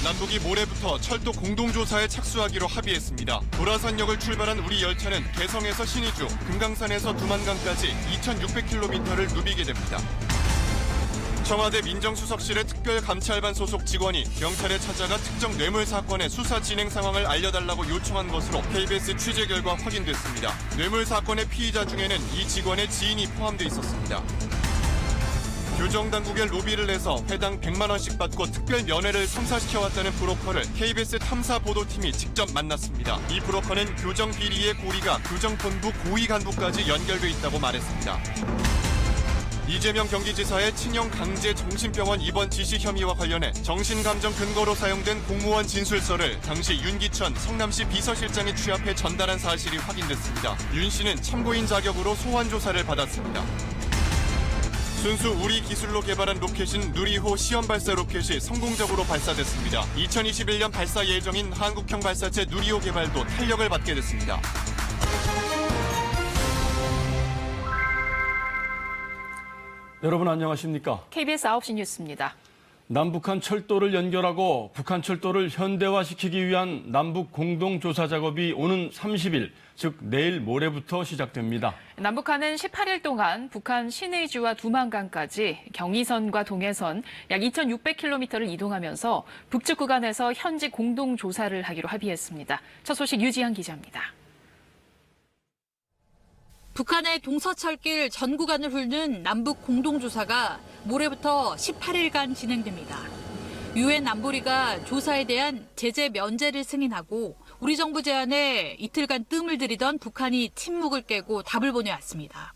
남북이 모레부터 철도 공동조사에 착수하기로 합의했습니다. 도라산역을 출발한 우리 열차는 개성에서 신의주, 금강산에서 두만강까지 2,600km를 누비게 됩니다. 청와대 민정수석실의 특별감찰반 소속 직원이 경찰에 찾아가 특정 뇌물 사건의 수사 진행 상황을 알려달라고 요청한 것으로 KBS 취재 결과 확인됐습니다. 뇌물 사건의 피의자 중에는 이 직원의 지인이 포함돼 있었습니다. 교정당국에 로비를 해서 회당 100만 원씩 받고 특별 면회를 성사시켜왔다는 브로커를 KBS 탐사보도팀이 직접 만났습니다. 이 브로커는 교정 비리의 고리가 교정본부 고위 간부까지 연결돼 있다고 말했습니다. 이재명 경기지사의 친형 강제 정신병원 입원 지시 혐의와 관련해 정신감정 근거로 사용된 공무원 진술서를 당시 윤기천 성남시 비서실장이 취합해 전달한 사실이 확인됐습니다. 윤 씨는 참고인 자격으로 소환 조사를 받았습니다. 순수 우리 기술로 개발한 로켓인 누리호 시험 발사 로켓이 성공적으로 발사됐습니다. 2021년 발사 예정인 한국형 발사체 누리호 개발도 탄력을 받게 됐습니다. 여러분 안녕하십니까? KBS 9시 뉴스입니다. 남북한 철도를 연결하고 북한 철도를 현대화시키기 위한 남북 공동조사 작업이 오는 30일, 즉 내일 모레부터 시작됩니다. 남북한은 18일 동안 북한 신의주와 두만강까지 경의선과 동해선 약 2,600km를 이동하면서 북측 구간에서 현지 공동조사를 하기로 합의했습니다. 첫 소식 유지한 기자입니다. 북한의 동서철길 전 구간을 훑는 남북 공동조사가 모레부터 18일간 진행됩니다. 유엔 안보리가 조사에 대한 제재 면제를 승인하고 우리 정부 제안에 이틀간 뜸을 들이던 북한이 침묵을 깨고 답을 보내왔습니다.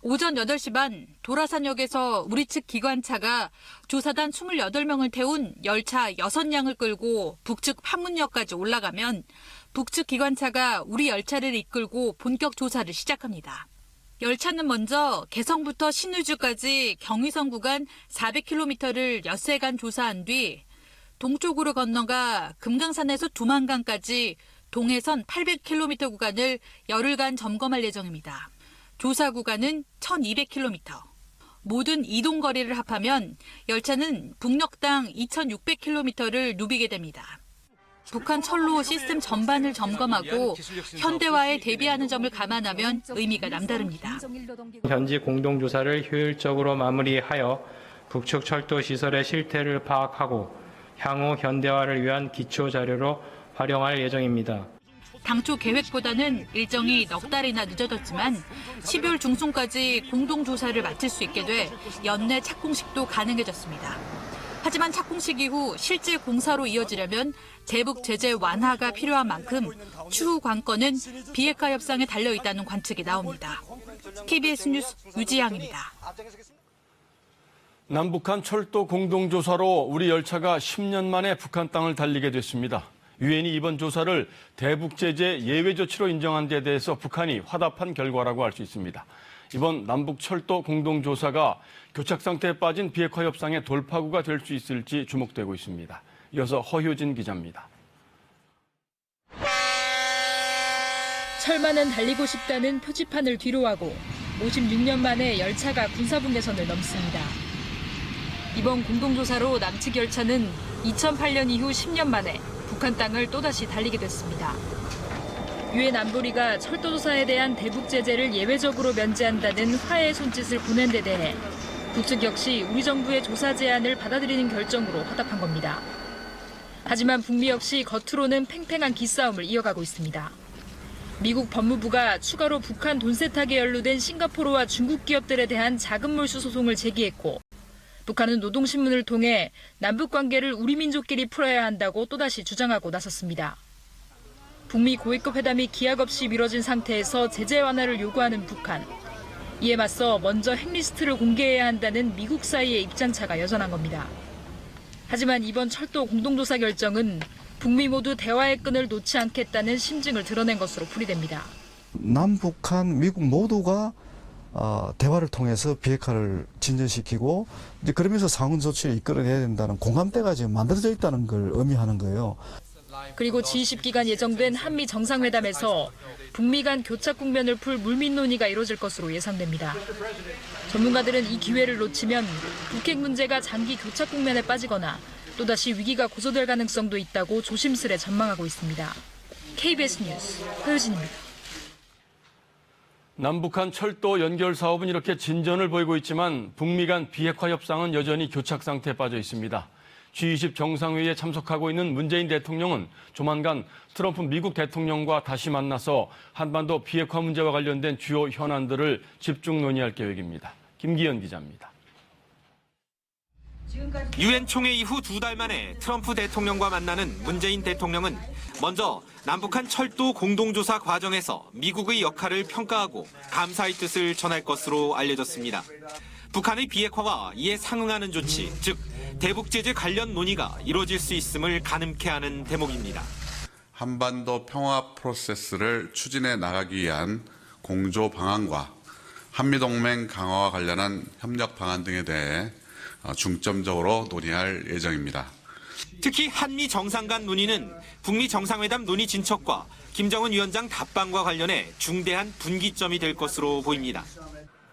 오전 8시 반 도라산역에서 우리 측 기관차가 조사단 28명을 태운 열차 6량을 끌고 북측 판문역까지 올라가면 북측 기관차가 우리 열차를 이끌고 본격 조사를 시작합니다. 열차는 먼저 개성부터 신의주까지 경의선 구간 400km를 엿새간 조사한 뒤 동쪽으로 건너가 금강산에서 두만강까지 동해선 800km 구간을 열흘간 점검할 예정입니다. 조사 구간은 1,200km. 모든 이동 거리를 합하면 열차는 북녘당 2,600km를 누비게 됩니다. 북한 철로 시스템 전반을 점검하고 현대화에 대비하는 점을 감안하면 의미가 남다릅니다. 현지 공동조사를 효율적으로 마무리하여 북측 철도 시설의 실태를 파악하고 향후 현대화를 위한 기초 자료로 활용할 예정입니다. 당초 계획보다는 일정이 넉 달이나 늦어졌지만 12월 중순까지 공동조사를 마칠 수 있게 돼 연내 착공식도 가능해졌습니다. 하지만 착공식 이후 실제 공사로 이어지려면 대북 제재 완화가 필요한 만큼 추후 관건은 비핵화 협상에 달려있다는 관측이 나옵니다. KBS 뉴스 유지양입니다. 남북한 철도 공동조사로 우리 열차가 10년 만에 북한 땅을 달리게 됐습니다. 유엔이 이번 조사를 대북 제재 예외 조치로 인정한 데 대해서 북한이 화답한 결과라고 할 수 있습니다. 이번 남북 철도 공동조사가 교착 상태에 빠진 비핵화 협상의 돌파구가 될 수 있을지 주목되고 있습니다. 이어서 허효진 기자입니다. 철만은 달리고 싶다는 표지판을 뒤로하고 56년 만에 열차가 군사분계선을 넘습니다. 이번 공동조사로 남측 열차는 2008년 이후 10년 만에 북한 땅을 또다시 달리게 됐습니다. 유엔 안보리가 철도조사에 대한 대북 제재를 예외적으로 면제한다는 화해의 손짓을 보낸 데 대해 북측 역시 우리 정부의 조사 제안을 받아들이는 결정으로 화답한 겁니다. 하지만 북미 역시 겉으로는 팽팽한 기싸움을 이어가고 있습니다. 미국 법무부가 추가로 북한 돈 세탁에 연루된 싱가포르와 중국 기업들에 대한 자금 몰수 소송을 제기했고 북한은 노동신문을 통해 남북 관계를 우리 민족끼리 풀어야 한다고 또다시 주장하고 나섰습니다. 북미 고위급 회담이 기약 없이 미뤄진 상태에서 제재 완화를 요구하는 북한. 이에 맞서 먼저 핵리스트를 공개해야 한다는 미국 사이의 입장차가 여전한 겁니다. 하지만 이번 철도 공동조사 결정은 북미 모두 대화의 끈을 놓지 않겠다는 심증을 드러낸 것으로 풀이됩니다. 남북한, 미국 모두가 대화를 통해서 비핵화를 진전시키고 이제 그러면서 상응 조치를 이끌어내야 된다는 공감대가 지금 만들어져 있다는 걸 의미하는 거예요. 그리고 G20 기간 예정된 한미 정상회담에서 북미 간 교착 국면을 풀 물밑 논의가 이뤄질 것으로 예상됩니다. 전문가들은 이 기회를 놓치면 북핵 문제가 장기 교착 국면에 빠지거나 또다시 위기가 고조될 가능성도 있다고 조심스레 전망하고 있습니다. KBS 뉴스 허유진입니다. 남북한 철도 연결 사업은 이렇게 진전을 보이고 있지만 북미 간 비핵화 협상은 여전히 교착 상태에 빠져 있습니다. G20 정상회의에 참석하고 있는 문재인 대통령은 조만간 트럼프 미국 대통령과 다시 만나서 한반도 비핵화 문제와 관련된 주요 현안들을 집중 논의할 계획입니다. 김기현 기자입니다. 유엔 총회 이후 2달 만에 트럼프 대통령과 만나는 문재인 대통령은 먼저 남북한 철도 공동조사 과정에서 미국의 역할을 평가하고 감사의 뜻을 전할 것으로 알려졌습니다. 북한의 비핵화와 이에 상응하는 조치, 즉 대북 제재 관련 논의가 이루어질 수 있음을 가늠케 하는 대목입니다. 한반도 평화 프로세스를 추진해 나가기 위한 공조 방안과 한미동맹 강화와 관련한 협력 방안 등에 대해 중점적으로 논의할 예정입니다. 특히 한미 정상 간 논의는 북미 정상회담 논의 진척과 김정은 위원장 답방과 관련해 중대한 분기점이 될 것으로 보입니다.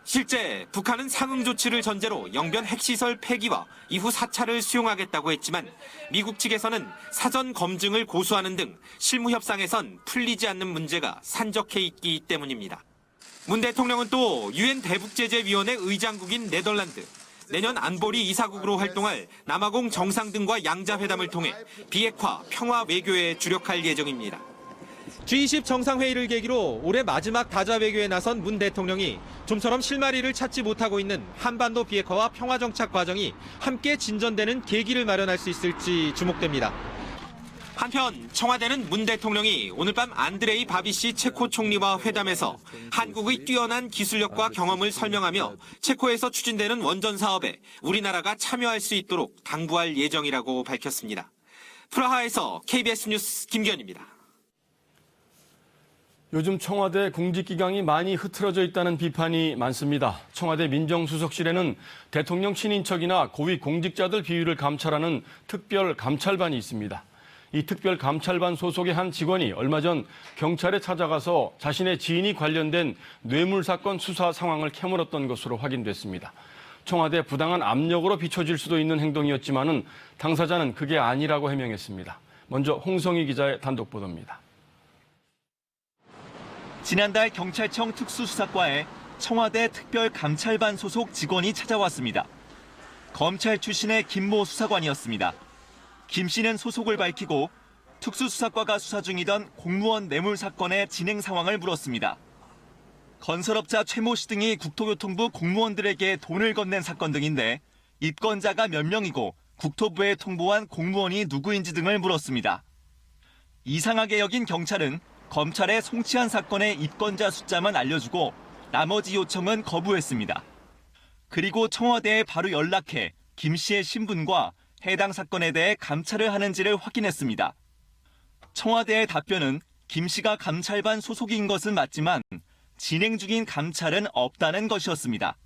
실제 북한은 상응 조치를 전제로 영변 핵시설 폐기와 이후 사찰을 수용하겠다고 했지만 미국 측에서는 사전 검증을 고수하는 등 실무 협상에선 풀리지 않는 문제가 산적해 있기 때문입니다. 문 대통령은 또 유엔 대북제재위원회 의장국인 네덜란드, 내년 안보리 이사국으로 활동할 남아공 정상 등과 양자회담을 통해 비핵화, 평화 외교에 주력할 예정입니다. G20 정상회의를 계기로 올해 마지막 다자 외교에 나선 문 대통령이 좀처럼 실마리를 찾지 못하고 있는 한반도 비핵화와 평화 정착 과정이 함께 진전되는 계기를 마련할 수 있을지 주목됩니다. 한편 청와대는 문 대통령이 오늘 밤 안드레이 바비시 체코 총리와 회담에서 한국의 뛰어난 기술력과 경험을 설명하며 체코에서 추진되는 원전 사업에 우리나라가 참여할 수 있도록 당부할 예정이라고 밝혔습니다. 프라하에서 KBS 뉴스 김기현입니다. 요즘 청와대 공직기강이 많이 흐트러져 있다는 비판이 많습니다. 청와대 민정수석실에는 대통령 친인척이나 고위 공직자들 비위를 감찰하는 특별 감찰반이 있습니다. 이 특별 감찰반 소속의 한 직원이 얼마 전 경찰에 찾아가서 자신의 지인이 관련된 뇌물 사건 수사 상황을 캐물었던 것으로 확인됐습니다. 청와대 부당한 압력으로 비춰질 수도 있는 행동이었지만은 당사자는 그게 아니라고 해명했습니다. 먼저 홍성희 기자의 단독 보도입니다. 지난달 경찰청 특수수사과에 청와대 특별감찰반 소속 직원이 찾아왔습니다. 검찰 출신의 김모 수사관이었습니다. 김 씨는 소속을 밝히고 특수수사과가 수사 중이던 공무원 뇌물 사건의 진행 상황을 물었습니다. 건설업자 최모 씨 등이 국토교통부 공무원들에게 돈을 건넨 사건 등인데 입건자가 몇 명이고 국토부에 통보한 공무원이 누구인지 등을 물었습니다. 이상하게 여긴 경찰은 검찰에 송치한 사건의 입건자 숫자만 알려주고 나머지 요청은 거부했습니다. 그리고 청와대에 바로 연락해 김 씨의 신분과 해당 사건에 대해 감찰을 하는지를 확인했습니다. 청와대의 답변은 김 씨가 감찰반 소속인 것은 맞지만 진행 중인 감찰은 없다는 것이었습니다.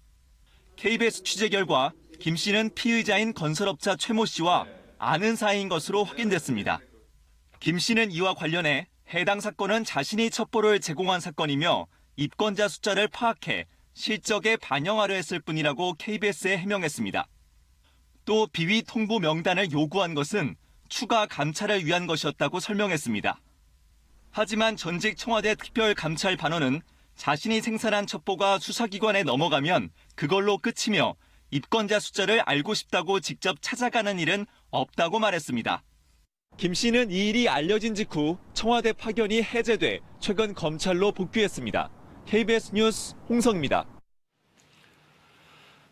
KBS 취재 결과 김 씨는 피의자인 건설업자 최모 씨와 아는 사이인 것으로 확인됐습니다. 김 씨는 이와 관련해 해당 사건은 자신이 첩보를 제공한 사건이며 입건자 숫자를 파악해 실적에 반영하려 했을 뿐이라고 KBS에 해명했습니다. 또 비위 통보 명단을 요구한 것은 추가 감찰을 위한 것이었다고 설명했습니다. 하지만 전직 청와대 특별감찰반원은 자신이 생산한 첩보가 수사기관에 넘어가면 그걸로 끝이며 입건자 숫자를 알고 싶다고 직접 찾아가는 일은 없다고 말했습니다. 김 씨는 이 일이 알려진 직후 청와대 파견이 해제돼 최근 검찰로 복귀했습니다. KBS 뉴스 홍성입니다.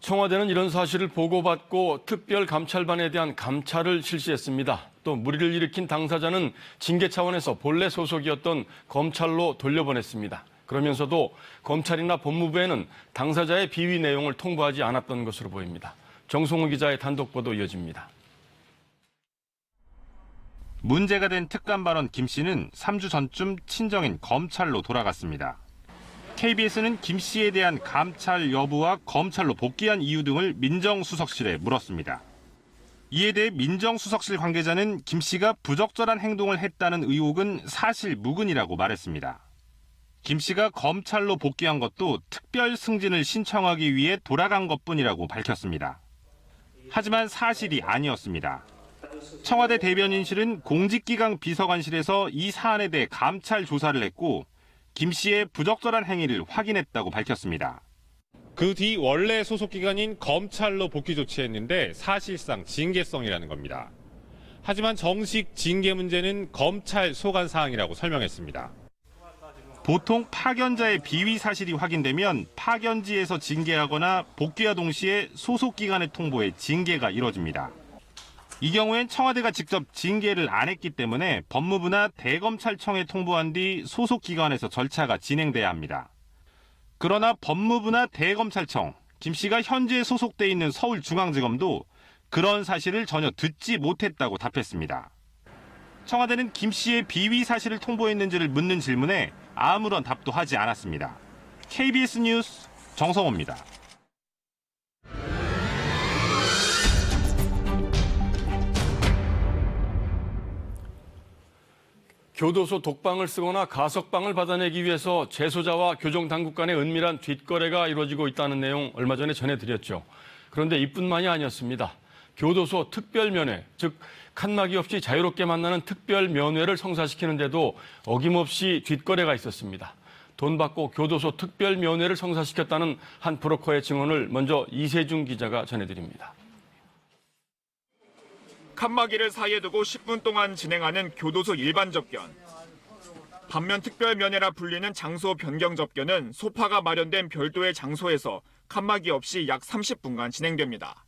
청와대는 이런 사실을 보고받고 특별감찰반에 대한 감찰을 실시했습니다. 또 물의를 일으킨 당사자는 징계 차원에서 본래 소속이었던 검찰로 돌려보냈습니다. 그러면서도 검찰이나 법무부에는 당사자의 비위 내용을 통보하지 않았던 것으로 보입니다. 정송우 기자의 단독 보도 이어집니다. 문제가 된 특감반원 김 씨는 3주 전쯤 친정인 검찰로 돌아갔습니다. KBS는 김 씨에 대한 감찰 여부와 검찰로 복귀한 이유 등을 민정수석실에 물었습니다. 이에 대해 민정수석실 관계자는 김 씨가 부적절한 행동을 했다는 의혹은 사실 무근이라고 말했습니다. 김 씨가 검찰로 복귀한 것도 특별 승진을 신청하기 위해 돌아간 것뿐이라고 밝혔습니다. 하지만 사실이 아니었습니다. 청와대 대변인실은 공직기강 비서관실에서 이 사안에 대해 감찰 조사를 했고 김 씨의 부적절한 행위를 확인했다고 밝혔습니다. 그 뒤 원래 소속 기관인 검찰로 복귀 조치했는데 사실상 징계성이라는 겁니다. 하지만 정식 징계 문제는 검찰 소관 사항이라고 설명했습니다. 보통 파견자의 비위 사실이 확인되면 파견지에서 징계하거나 복귀와 동시에 소속 기관에 통보해 징계가 이뤄집니다. 이 경우엔 청와대가 직접 징계를 안 했기 때문에 법무부나 대검찰청에 통보한 뒤 소속 기관에서 절차가 진행돼야 합니다. 그러나 법무부나 대검찰청, 김 씨가 현재 소속돼 있는 서울중앙지검도 그런 사실을 전혀 듣지 못했다고 답했습니다. 청와대는 김 씨의 비위 사실을 통보했는지를 묻는 질문에 아무런 답도 하지 않았습니다. KBS 뉴스 정성호입니다. 교도소 독방을 쓰거나 가석방을 받아내기 위해서 재소자와 교정당국 간의 은밀한 뒷거래가 이루어지고 있다는 내용 얼마 전에 전해드렸죠. 그런데 이뿐만이 아니었습니다. 교도소 특별면회, 즉 칸막이 없이 자유롭게 만나는 특별면회를 성사시키는데도 어김없이 뒷거래가 있었습니다. 돈 받고 교도소 특별면회를 성사시켰다는 한 브로커의 증언을 먼저 이세중 기자가 전해드립니다. 칸막이를 사이에 두고 10분 동안 진행하는 교도소 일반 접견. 반면 특별면회라 불리는 장소 변경 접견은 소파가 마련된 별도의 장소에서 칸막이 없이 약 30분간 진행됩니다.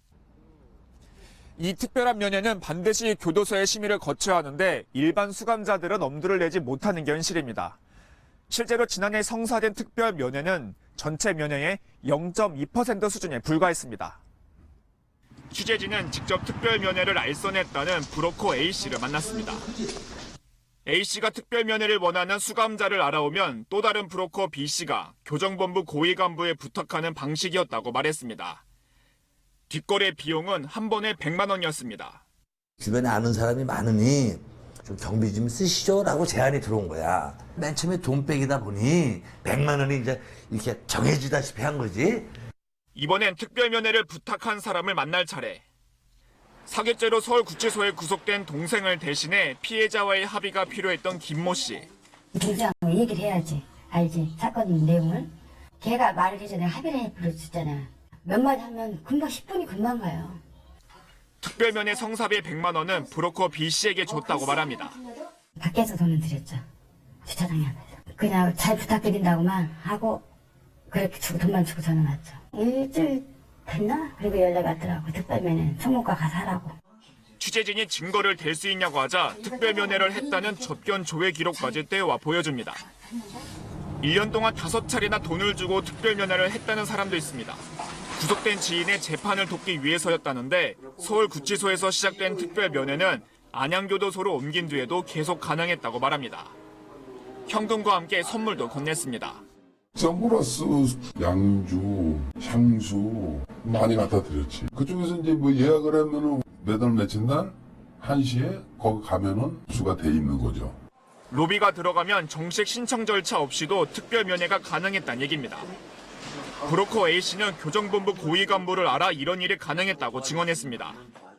이 특별한 면회는 반드시 교도소의 심의를 거쳐야 하는데 일반 수감자들은 엄두를 내지 못하는 게 현실입니다. 실제로 지난해 성사된 특별 면회는 전체 면회의 0.2% 수준에 불과했습니다. 취재진은 직접 특별 면회를 알선했다는 브로커 A씨를 만났습니다. A씨가 특별 면회를 원하는 수감자를 알아오면 또 다른 브로커 B씨가 교정본부 고위 간부에 부탁하는 방식이었다고 말했습니다. 뒷거래 비용은 한 번에 100만 원이었습니다. 주변에 아는 사람이 많으니 좀 경비 좀 쓰시죠라고 제안이 들어온 거야. 맨 처음에 돈백이다 보니 100만 원이 이제 이렇게 정해지다시피 한 거지. 이번엔 특별면회를 부탁한 사람을 만날 차례. 사기죄로 서울구치소에 구속된 동생을 대신해 피해자와의 합의가 필요했던 김모 씨. 동생하고 얘기를 해야지. 알지? 사건 내용을. 걔가 말을 해서 내가 합의를 해버렸잖아. 몇 마디 하면 금방 10분이 금방 가요. 특별면회 성사비 100만 원은 브로커 B씨에게 줬다고 말합니다. 밖에서 돈은 드렸죠. 주차장에 앞에서. 그냥 잘 부탁드린다고만 하고 그렇게 주고 돈만 주고 저는 왔죠. 일주일 됐나? 그리고 연락 왔더라고. 특별면회 총무과 가서 하라고. 취재진이 증거를 댈 수 있냐고 하자 특별면회를 했다는 접견 조회 기록까지 떼와 보여줍니다. 1년 동안 5차례나 돈을 주고 특별면회를 했다는 사람도 있습니다. 구속된 지인의 재판을 돕기 위해서였다는데 서울구치소에서 시작된 특별면회는 안양교도소로 옮긴 뒤에도 계속 가능했다고 말합니다. 현금과 함께 선물도 건넸습니다. 선글라스, 양주, 향수 많이 갖다 드렸지. 그중에서 이제 뭐 예약을 하면은 매달 며칠 날 1시에 거기 가면은 수가 돼 있는 거죠. 로비가 들어가면 정식 신청 절차 없이도 특별 면회가 가능했다는 얘기입니다. 브로커 A씨는 교정본부 고위 간부를 알아 이런 일이 가능했다고 증언했습니다.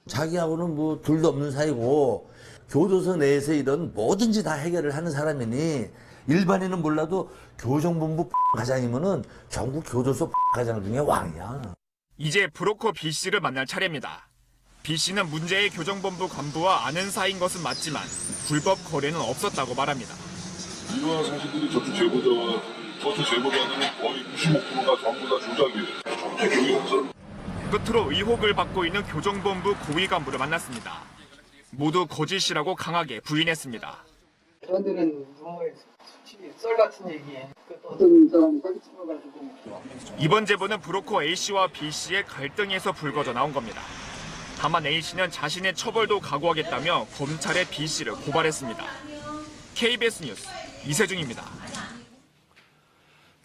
자기하고는 뭐 둘도 없는 사이고 교도소 내에서 이런 뭐든지 다 해결을 하는 사람이니 일반인은 몰라도 교정본부 과장이면은 전국 교도소 과장 중에 왕이야. 이제 브로커 B씨를 만날 차례입니다. B씨는 문제의 교정본부 간부와 아는 사이인 것은 맞지만 불법 거래는 없었다고 말합니다. 이러한 사실들이 저쪽 제보자와 저쪽 제보자는 거의 95%가 전부 다 조작이에요. 전체 교육이 없어. 끝으로 의혹을 받고 있는 교정본부 고위 간부를 만났습니다. 모두 거짓이라고 강하게 부인했습니다. 저들은 정말 썰 같은 얘기에 어떤 사람이 사기쳐가지고. 이번 제보는 브로커 A씨와 B씨의 갈등에서 불거져 나온 겁니다. 다만 A씨는 자신의 처벌도 각오하겠다며 검찰에 B씨를 고발했습니다. KBS 뉴스 이세중입니다.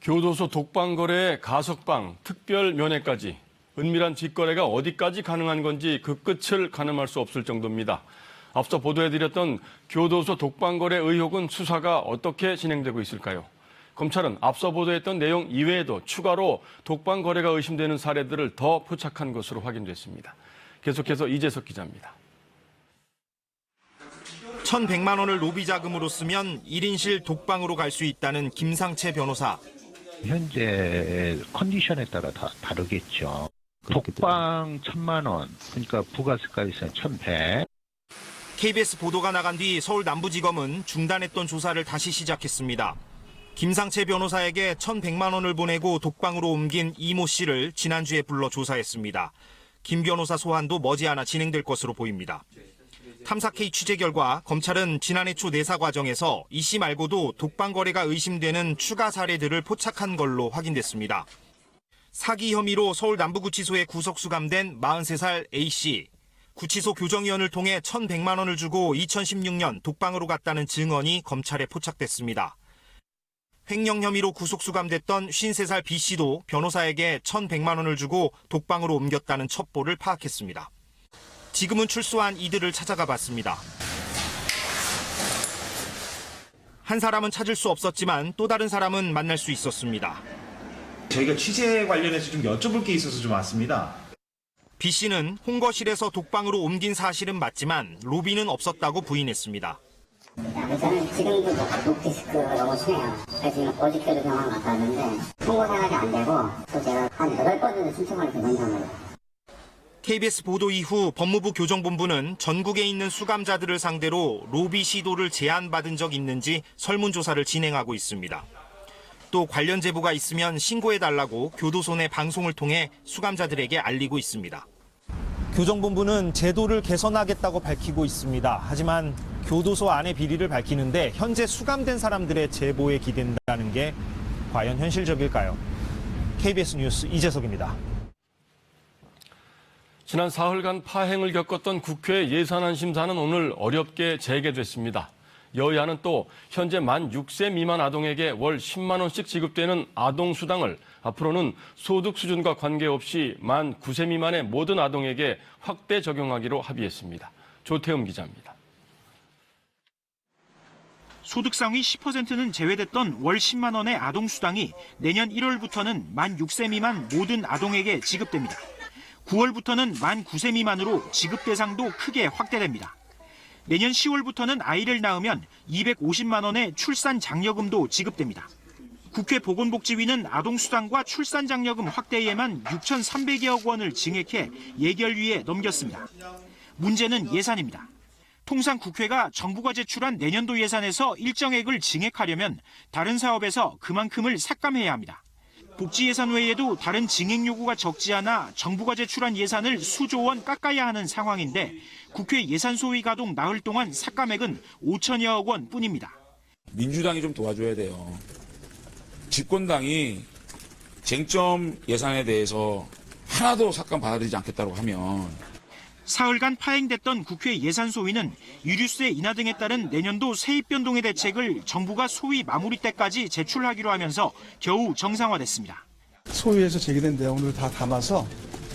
교도소 독방 거래에 가석방, 특별 면회까지 은밀한 뒷거래가 어디까지 가능한 건지 그 끝을 가늠할 수 없을 정도입니다. 앞서 보도해드렸던 교도소 독방 거래 의혹은 수사가 어떻게 진행되고 있을까요? 검찰은 앞서 보도했던 내용 이외에도 추가로 독방 거래가 의심되는 사례들을 더 포착한 것으로 확인됐습니다. 계속해서 이재석 기자입니다. 1,100만 원을 로비 자금으로 쓰면 1인실 독방으로 갈 수 있다는 김상채 변호사. 현재 컨디션에 따라 다 다르겠죠. 독방 1,000만 원, 그러니까 부가세까지 해서 1,100. KBS 보도가 나간 뒤 서울 남부지검은 중단했던 조사를 다시 시작했습니다. 김상채 변호사에게 1,100만 원을 보내고 독방으로 옮긴 이모 씨를 지난주에 불러 조사했습니다. 김 변호사 소환도 머지않아 진행될 것으로 보입니다. 탐사 K 취재 결과 검찰은 지난해 초 내사 과정에서 이 씨 말고도 독방 거래가 의심되는 추가 사례들을 포착한 걸로 확인됐습니다. 사기 혐의로 서울 남부구치소에 구속 수감된 43살 A 씨. 구치소 교정위원을 통해 1,100만 원을 주고 2016년 독방으로 갔다는 증언이 검찰에 포착됐습니다. 횡령 혐의로 구속 수감됐던 53살 B 씨도 변호사에게 1,100만 원을 주고 독방으로 옮겼다는 첩보를 파악했습니다. 지금은 출소한 이들을 찾아가 봤습니다. 한 사람은 찾을 수 없었지만 또 다른 사람은 만날 수 있었습니다. 저희가 취재 관련해서 좀 여쭤볼 게 있어서 좀 왔습니다. B 씨는 홍거실에서 독방으로 옮긴 사실은 맞지만 로비는 없었다고 부인했습니다. 저는 지금도 녹디스크 너무 심해요. 그래서 어저께도 병원 갔다 왔는데 통보 생활이 안 되고 또 제가 한 8번 정도 신청을 했던 상황이에요. KBS 보도 이후 법무부 교정본부는 전국에 있는 수감자들을 상대로 로비 시도를 제안받은 적 있는지 설문조사를 진행하고 있습니다. 또 관련 제보가 있으면 신고해달라고 교도소 내 방송을 통해 수감자들에게 알리고 있습니다. 교정본부는 제도를 개선하겠다고 밝히고 있습니다. 하지만 교도소 안의 비리를 밝히는데 현재 수감된 사람들의 제보에 기댄다는 게 과연 현실적일까요? KBS 뉴스 이재석입니다. 지난 사흘간 파행을 겪었던 국회 예산안 심사는 오늘 어렵게 재개됐습니다. 여야는 또 현재 만 6세 미만 아동에게 월 10만 원씩 지급되는 아동수당을 앞으로는 소득 수준과 관계없이 만 9세 미만의 모든 아동에게 확대 적용하기로 합의했습니다. 조태음 기자입니다. 소득 상위 10%는 제외됐던 월 10만 원의 아동수당이 내년 1월부터는 만 6세 미만 모든 아동에게 지급됩니다. 9월부터는 만 9세 미만으로 지급 대상도 크게 확대됩니다. 내년 10월부터는 아이를 낳으면 250만 원의 출산 장려금도 지급됩니다. 국회 보건복지위는 아동수당과 출산 장려금 확대에만 6,300여억 원을 증액해 예결위에 넘겼습니다. 문제는 예산입니다. 통상 국회가 정부가 제출한 내년도 예산에서 일정액을 증액하려면 다른 사업에서 그만큼을 삭감해야 합니다. 복지예산 외에도 다른 증액 요구가 적지 않아 정부가 제출한 예산을 수조 원 깎아야 하는 상황인데 국회 예산소위 가동 나흘 동안 삭감액은 5천여억 원 뿐입니다. 민주당이 좀 도와줘야 돼요. 집권당이 쟁점 예산에 대해서 하나도 삭감 받아들이지 않겠다고 하면 사흘간 파행됐던 국회 예산소위는 유류세 인하 등에 따른 내년도 세입 변동의 대책을 정부가 소위 마무리 때까지 제출하기로 하면서 겨우 정상화됐습니다. 소위에서 제기된 내용을 다 담아서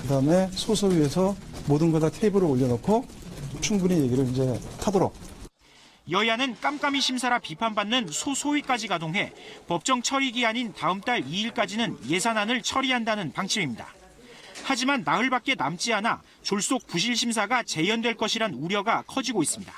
그다음에 소소위에서 모든 거 다 테이블에 올려놓고 충분히 얘기를 이제 하도록. 여야는 깜깜이 심사라 비판받는 소소위까지 가동해 법정 처리 기한인 다음 달 2일까지는 예산안을 처리한다는 방침입니다. 하지만 나흘밖에 남지 않아 졸속 부실 심사가 재연될 것이란 우려가 커지고 있습니다.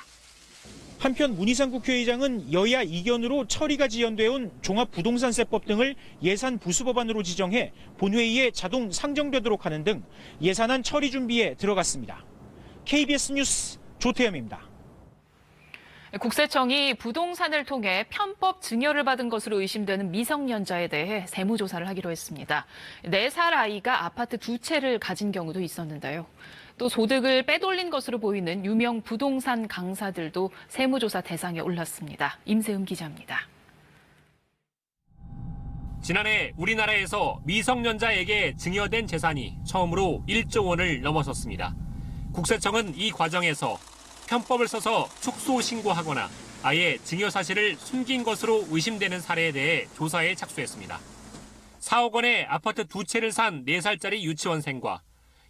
한편 문희상 국회의장은 여야 이견으로 처리가 지연돼 온 종합부동산세법 등을 예산 부수법안으로 지정해 본회의에 자동 상정되도록 하는 등 예산안 처리 준비에 들어갔습니다. KBS 뉴스 조태현입니다. 국세청이 부동산을 통해 편법 증여를 받은 것으로 의심되는 미성년자에 대해 세무조사를 하기로 했습니다. 4살 아이가 아파트 2채를 가진 경우도 있었는데요. 또 소득을 빼돌린 것으로 보이는 유명 부동산 강사들도 세무조사 대상에 올랐습니다. 임세음 기자입니다. 지난해 우리나라에서 미성년자에게 증여된 재산이 처음으로 1조 원을 넘어섰습니다. 국세청은 이 과정에서 편법을 써서 축소 신고하거나 아예 증여 사실을 숨긴 것으로 의심되는 사례에 대해 조사에 착수했습니다. 4억 원의 아파트 2채를 산 4살짜리 유치원생과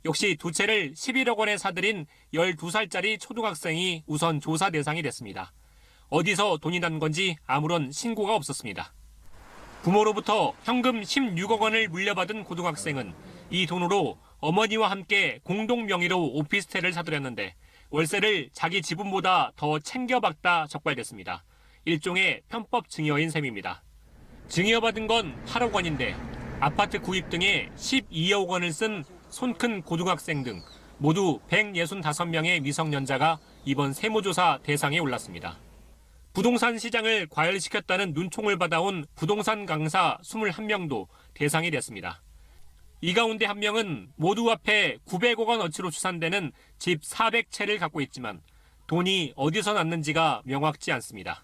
역시 2채를 11억 원에 사들인 12살짜리 초등학생이 우선 조사 대상이 됐습니다. 어디서 돈이 난 건지 아무런 신고가 없었습니다. 부모로부터 현금 16억 원을 물려받은 고등학생은 이 돈으로 어머니와 함께 공동 명의로 오피스텔을 사들였는데 월세를 자기 지분보다 더 챙겨받다 적발됐습니다. 일종의 편법 증여인 셈입니다. 증여받은 건 8억 원인데 아파트 구입 등에 12억 원을 쓴 손큰 고등학생 등 모두 165명의 미성년자가 이번 세무조사 대상에 올랐습니다. 부동산 시장을 과열시켰다는 눈총을 받아온 부동산 강사 21명도 대상이 됐습니다. 이 가운데 한 명은 모두 합해 900억 원어치로 추산되는 집 400채를 갖고 있지만 돈이 어디서 났는지가 명확지 않습니다.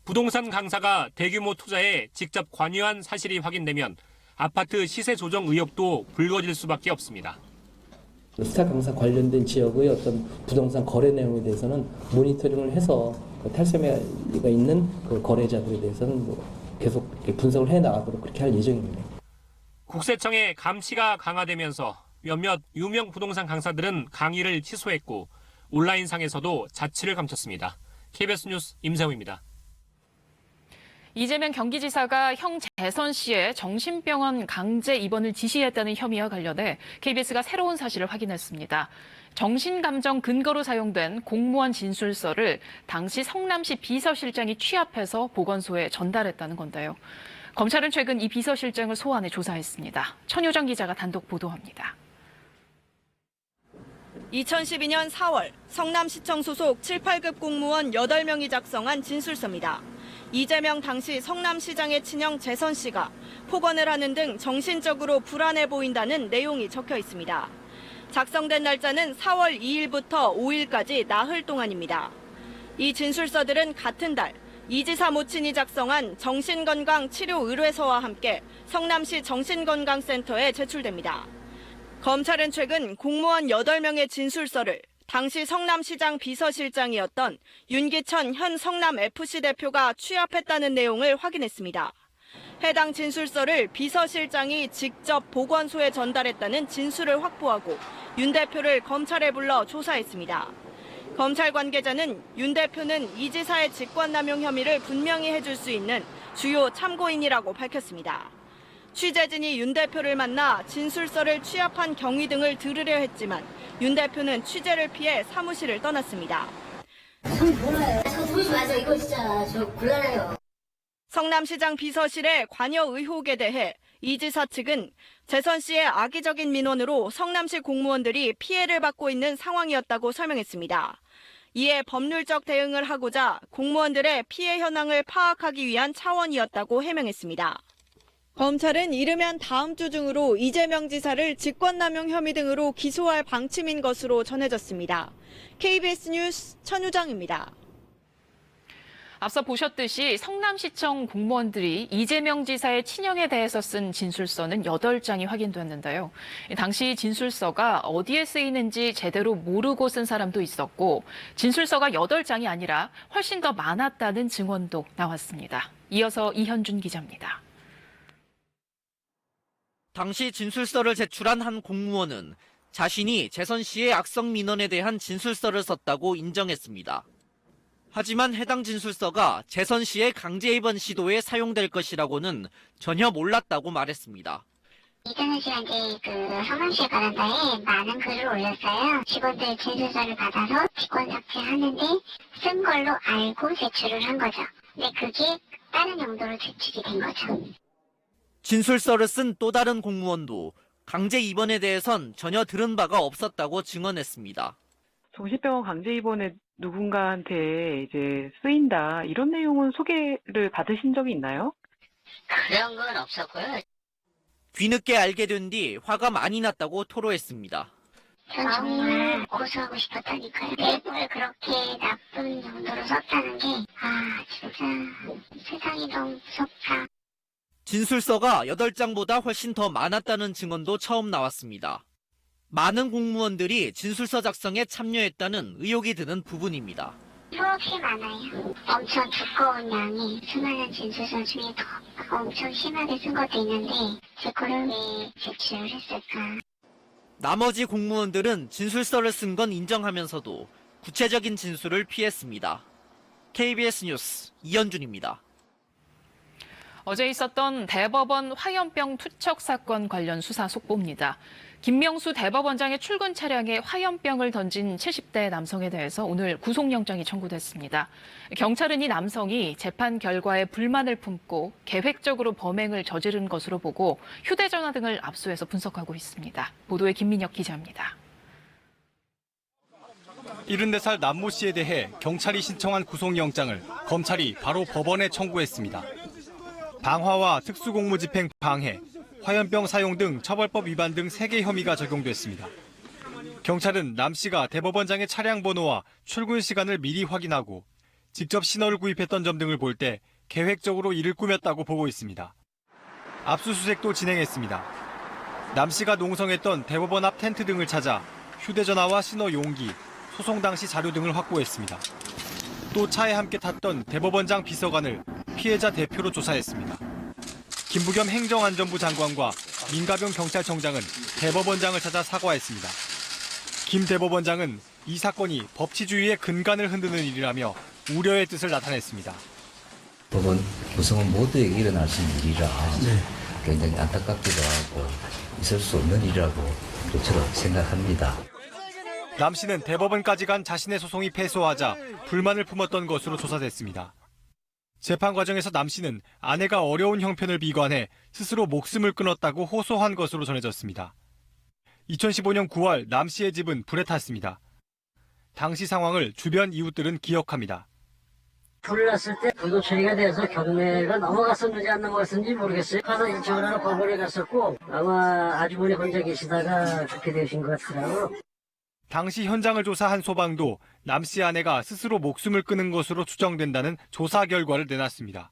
부동산 강사가 대규모 투자에 직접 관여한 사실이 확인되면 아파트 시세 조정 의혹도 불거질 수밖에 없습니다. 스타 강사 관련된 지역의 어떤 부동산 거래 내용에 대해서는 모니터링을 해서 탈세매가 있는 그 거래자들에 대해서는 계속 분석을 해 나가도록 그렇게 할 예정입니다. 국세청의 감시가 강화되면서 몇몇 유명 부동산 강사들은 강의를 취소했고 온라인상에서도 자취를 감췄습니다. KBS 뉴스 임세호입니다. 이재명 경기지사가 형 재선 씨의 정신병원 강제 입원을 지시했다는 혐의와 관련해 KBS가 새로운 사실을 확인했습니다. 정신감정 근거로 사용된 공무원 진술서를 당시 성남시 비서실장이 취합해서 보건소에 전달했다는 건데요. 검찰은 최근 이 비서실장을 소환해 조사했습니다. 천효정 기자가 단독 보도합니다. 2012년 4월 성남시청 소속 7, 8급 공무원 8명이 작성한 진술서입니다. 이재명 당시 성남시장의 친형 재선 씨가 폭언을 하는 등 정신적으로 불안해 보인다는 내용이 적혀 있습니다. 작성된 날짜는 4월 2일부터 5일까지 나흘 동안입니다. 이 진술서들은 같은 달 이 지사 모친이 작성한 정신건강치료의뢰서와 함께 성남시 정신건강센터에 제출됩니다. 검찰은 최근 공무원 8명의 진술서를 당시 성남시장 비서실장이었던 윤기천 현 성남FC 대표가 취합했다는 내용을 확인했습니다. 해당 진술서를 비서실장이 직접 보건소에 전달했다는 진술을 확보하고 윤 대표를 검찰에 불러 조사했습니다. 검찰 관계자는 윤 대표는 이 지사의 직권남용 혐의를 분명히 해줄 수 있는 주요 참고인이라고 밝혔습니다. 취재진이 윤 대표를 만나 진술서를 취합한 경위 등을 들으려 했지만 윤 대표는 취재를 피해 사무실을 떠났습니다. 몰라요. 저 보지 마세요. 이거 진짜 저 곤란해요. 성남시장 비서실의 관여 의혹에 대해 이 지사 측은 재선 씨의 악의적인 민원으로 성남시 공무원들이 피해를 받고 있는 상황이었다고 설명했습니다. 이에 법률적 대응을 하고자 공무원들의 피해 현황을 파악하기 위한 차원이었다고 해명했습니다. 검찰은 이르면 다음 주 중으로 이재명 지사를 직권남용 혐의 등으로 기소할 방침인 것으로 전해졌습니다. KBS 뉴스 천유정입니다. 앞서 보셨듯이 성남시청 공무원들이 이재명 지사의 친형에 대해서 쓴 진술서는 8장이 확인됐는데요. 당시 진술서가 어디에 쓰이는지 제대로 모르고 쓴 사람도 있었고 진술서가 8장이 아니라 훨씬 더 많았다는 증언도 나왔습니다. 이어서 이현준 기자입니다. 당시 진술서를 제출한 한 공무원은 자신이 재선 씨의 악성 민원에 대한 진술서를 썼다고 인정했습니다. 하지만 해당 진술서가 재선 씨의 강제 입원 시도에 사용될 것이라고는 전혀 몰랐다고 말했습니다. 이재명 씨가 이제 성남시의 바란다에 많은 글을 올렸어요. 직원들 진술서를 받아서 직권 삭제하는데 쓴 걸로 알고 제출을 한 거죠. 근데 그게 다른 용도로 제출이 된 거죠. 진술서를 쓴 또 다른 공무원도 강제 입원에 대해선 전혀 들은 바가 없었다고 증언했습니다. 정신병원 강제 입원에 누군가한테 이제 쓰인다 이런 내용은 소개를 받으신 적이 있나요? 그런 건 없었고요. 뒤늦게 알게 된 뒤 화가 많이 났다고 토로했습니다. 전 정말 고소하고 싶었다니까요. 내부를 그렇게 나쁜 정도로 썼다는 게 진짜 세상이 너무 무섭다. 진술서가 8장보다 훨씬 더 많았다는 증언도 처음 나왔습니다. 많은 공무원들이 진술서 작성에 참여했다는 의혹이 드는 부분입니다. 수없이 많아요. 엄청 두꺼운 양이 수많은 진술서 중에 더 엄청 심하게 쓴 것도 있는데 제 거를 왜 제출을 했을까? 나머지 공무원들은 진술서를 쓴 건 인정하면서도 구체적인 진술을 피했습니다. KBS 뉴스 이현준입니다. 어제 있었던 대법원 화염병 투척 사건 관련 수사 속보입니다. 김명수 대법원장의 출근 차량에 화염병을 던진 70대 남성에 대해서 오늘 구속영장이 청구됐습니다. 경찰은 이 남성이 재판 결과에 불만을 품고 계획적으로 범행을 저지른 것으로 보고 휴대전화 등을 압수해서 분석하고 있습니다. 보도에 김민혁 기자입니다. 74살 남모 씨에 대해 경찰이 신청한 구속영장을 검찰이 바로 법원에 청구했습니다. 방화와 특수공무집행 방해, 화염병 사용 등 처벌법 위반 등 3개 혐의가 적용됐습니다. 경찰은 남 씨가 대법원장의 차량 번호와 출근 시간을 미리 확인하고 직접 신호를 구입했던 점 등을 볼 때 계획적으로 이를 꾸몄다고 보고 있습니다. 압수수색도 진행했습니다. 남 씨가 농성했던 대법원 앞 텐트 등을 찾아 휴대전화와 신호 용기, 소송 당시 자료 등을 확보했습니다. 또 차에 함께 탔던 대법원장 비서관을 피해자 대표로 조사했습니다. 김부겸 행정안전부 장관과 민가병 경찰청장은 대법원장을 찾아 사과했습니다. 김 대법원장은 이 사건이 법치주의의 근간을 흔드는 일이라며 우려의 뜻을 나타냈습니다. 법원 구성원 모두에게 일어날 수 있는 일이라 굉장히 안타깝기도 하고 있을 수 없는 일이라고 저는 생각합니다. 남 씨는 대법원까지 간 자신의 소송이 패소하자 불만을 품었던 것으로 조사됐습니다. 재판 과정에서 남 씨는 아내가 어려운 형편을 비관해 스스로 목숨을 끊었다고 호소한 것으로 전해졌습니다. 2015년 9월 남 씨의 집은 불에 탔습니다. 당시 상황을 주변 이웃들은 기억합니다. 불이 났을 때 불도 처리가 돼서 경매가 넘어갔었는지 안 넘어갔었는지 모르겠어요. 가서 인척을 하러 법원에 갔었고 아마 아주머니 혼자 계시다가 그렇게 되신 것 같더라고요. 당시 현장을 조사한 소방도 남 씨 아내가 스스로 목숨을 끊은 것으로 추정된다는 조사 결과를 내놨습니다.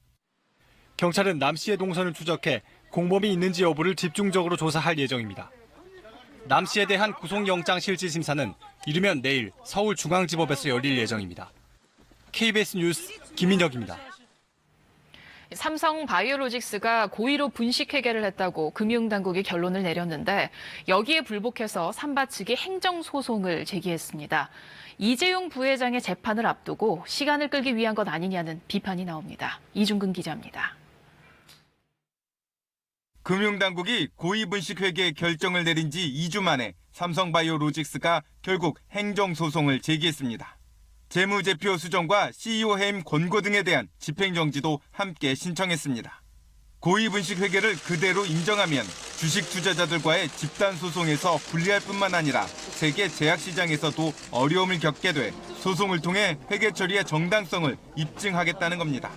경찰은 남 씨의 동선을 추적해 공범이 있는지 여부를 집중적으로 조사할 예정입니다. 남 씨에 대한 구속영장 실질심사는 이르면 내일 서울중앙지법에서 열릴 예정입니다. KBS 뉴스 김민혁입니다. 삼성 바이오로직스가 고의로 분식회계를 했다고 금융당국이 결론을 내렸는데 여기에 불복해서 삼바 측이 행정소송을 제기했습니다. 이재용 부회장의 재판을 앞두고 시간을 끌기 위한 것 아니냐는 비판이 나옵니다. 이중근 기자입니다. 금융당국이 고의분식회계 결정을 내린 지 2주 만에 삼성바이오로직스가 결국 행정소송을 제기했습니다. 재무제표 수정과 CEO 해임 권고 등에 대한 집행정지도 함께 신청했습니다. 고의분식회계를 그대로 인정하면 주식 투자자들과의 집단소송에서 불리할 뿐만 아니라 세계 제약시장에서도 어려움을 겪게 돼 소송을 통해 회계 처리의 정당성을 입증하겠다는 겁니다.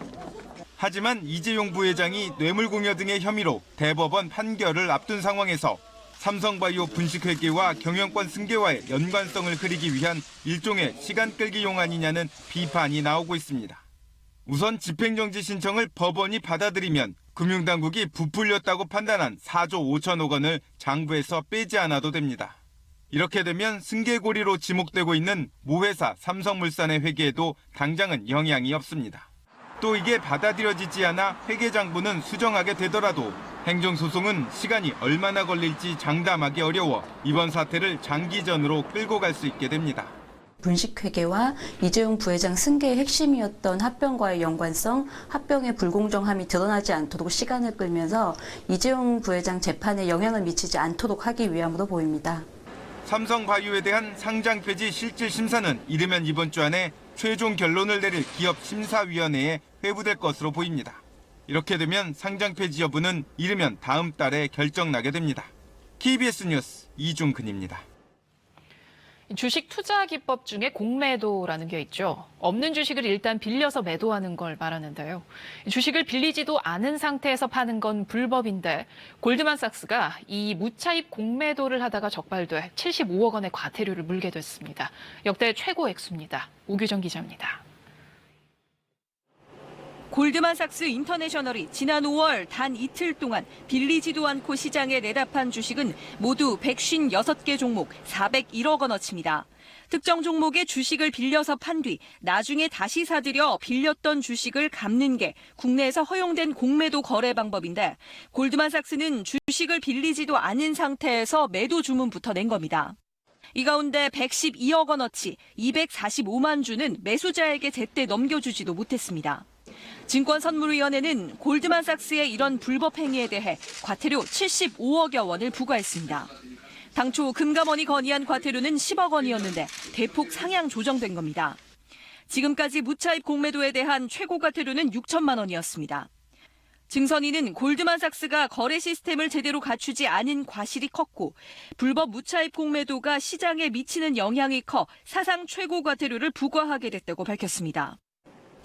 하지만 이재용 부회장이 뇌물공여 등의 혐의로 대법원 판결을 앞둔 상황에서 삼성바이오 분식회계와 경영권 승계와의 연관성을 그리기 위한 일종의 시간 끌기용 아니냐는 비판이 나오고 있습니다. 우선 집행정지 신청을 법원이 받아들이면 금융당국이 부풀렸다고 판단한 4조 5천억 원을 장부에서 빼지 않아도 됩니다. 이렇게 되면 승계고리로 지목되고 있는 모회사 삼성물산의 회계에도 당장은 영향이 없습니다. 또 이게 받아들여지지 않아 회계장부는 수정하게 되더라도 행정소송은 시간이 얼마나 걸릴지 장담하기 어려워 이번 사태를 장기전으로 끌고 갈 수 있게 됩니다. 분식회계와 이재용 부회장 승계의 핵심이었던 합병과의 연관성, 합병의 불공정함이 드러나지 않도록 시간을 끌면서 이재용 부회장 재판에 영향을 미치지 않도록 하기 위함으로 보입니다. 삼성바이오에 대한 상장 폐지 실질 심사는 이르면 이번 주 안에 최종 결론을 내릴 기업심사위원회에 회부될 것으로 보입니다. 이렇게 되면 상장 폐지 여부는 이르면 다음 달에 결정나게 됩니다. KBS 뉴스 이중근입니다. 주식 투자 기법 중에 공매도라는 게 있죠. 없는 주식을 일단 빌려서 매도하는 걸 말하는데요. 주식을 빌리지도 않은 상태에서 파는 건 불법인데 골드만삭스가 이 무차입 공매도를 하다가 적발돼 75억 원의 과태료를 물게 됐습니다. 역대 최고 액수입니다. 오규정 기자입니다. 골드만삭스 인터내셔널이 지난 5월 단 이틀 동안 빌리지도 않고 시장에 내다판 주식은 모두 156개 종목 401억 원어치입니다. 특정 종목의 주식을 빌려서 판 뒤 나중에 다시 사들여 빌렸던 주식을 갚는 게 국내에서 허용된 공매도 거래 방법인데 골드만삭스는 주식을 빌리지도 않은 상태에서 매도 주문부터 낸 겁니다. 이 가운데 112억 원어치 245만 주는 매수자에게 제때 넘겨주지도 못했습니다. 증권선물위원회는 골드만삭스의 이런 불법 행위에 대해 과태료 75억여 원을 부과했습니다. 당초 금감원이 건의한 과태료는 10억 원이었는데 대폭 상향 조정된 겁니다. 지금까지 무차입 공매도에 대한 최고 과태료는 6천만 원이었습니다. 증선인은 골드만삭스가 거래 시스템을 제대로 갖추지 않은 과실이 컸고 불법 무차입 공매도가 시장에 미치는 영향이 커 사상 최고 과태료를 부과하게 됐다고 밝혔습니다.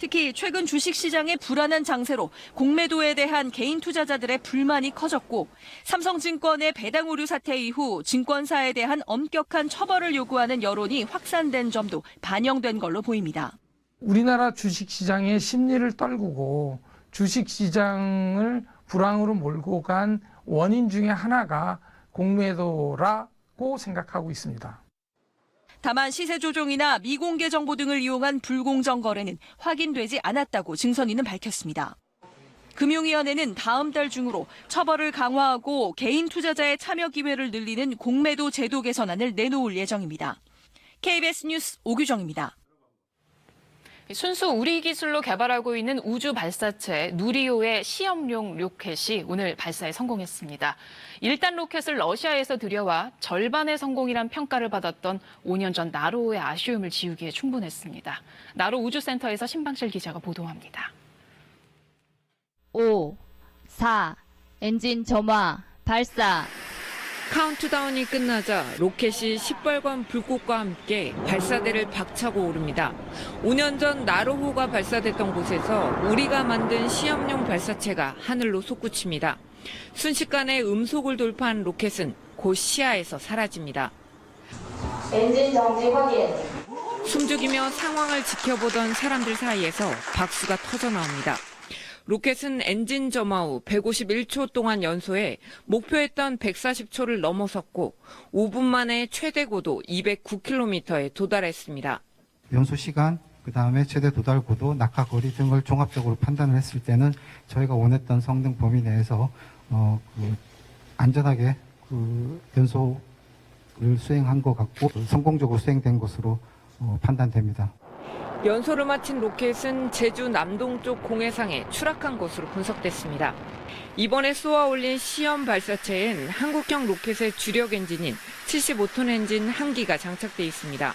특히 최근 주식시장의 불안한 장세로 공매도에 대한 개인 투자자들의 불만이 커졌고 삼성증권의 배당 오류 사태 이후 증권사에 대한 엄격한 처벌을 요구하는 여론이 확산된 점도 반영된 걸로 보입니다. 우리나라 주식시장의 심리를 떨구고 주식시장을 불황으로 몰고 간 원인 중에 하나가 공매도라고 생각하고 있습니다. 다만 시세 조종이나 미공개 정보 등을 이용한 불공정 거래는 확인되지 않았다고 증선인은 밝혔습니다. 금융위원회는 다음 달 중으로 처벌을 강화하고 개인 투자자의 참여 기회를 늘리는 공매도 제도 개선안을 내놓을 예정입니다. KBS 뉴스 오규정입니다. 순수 우리 기술로 개발하고 있는 우주 발사체 누리호의 시험용 로켓이 오늘 발사에 성공했습니다. 1단 로켓을 러시아에서 들여와 절반의 성공이란 평가를 받았던 5년 전 나로호의 아쉬움을 지우기에 충분했습니다. 나로 우주센터에서 신방실 기자가 보도합니다. 5, 4, 엔진 점화, 발사. 카운트다운이 끝나자 로켓이 시뻘건 불꽃과 함께 발사대를 박차고 오릅니다. 5년 전 나로호가 발사됐던 곳에서 우리가 만든 시험용 발사체가 하늘로 솟구칩니다. 순식간에 음속을 돌파한 로켓은 곧 시야에서 사라집니다. 엔진 정지 확인. 숨죽이며 상황을 지켜보던 사람들 사이에서 박수가 터져 나옵니다. 로켓은 엔진 점화 후 151초 동안 연소해 목표했던 140초를 넘어섰고 5분 만에 최대 고도 209km에 도달했습니다. 연소 시간, 그다음에 최대 도달 고도, 낙하 거리 등을 종합적으로 판단을 했을 때는 저희가 원했던 성능 범위 내에서 안전하게 연소를 수행한 것 같고 성공적으로 수행된 것으로 판단됩니다. 연소를 마친 로켓은 제주 남동쪽 공해상에 추락한 것으로 분석됐습니다. 이번에 쏘아 올린 시험 발사체엔 한국형 로켓의 주력 엔진인 75톤 엔진 한 기가 장착돼 있습니다.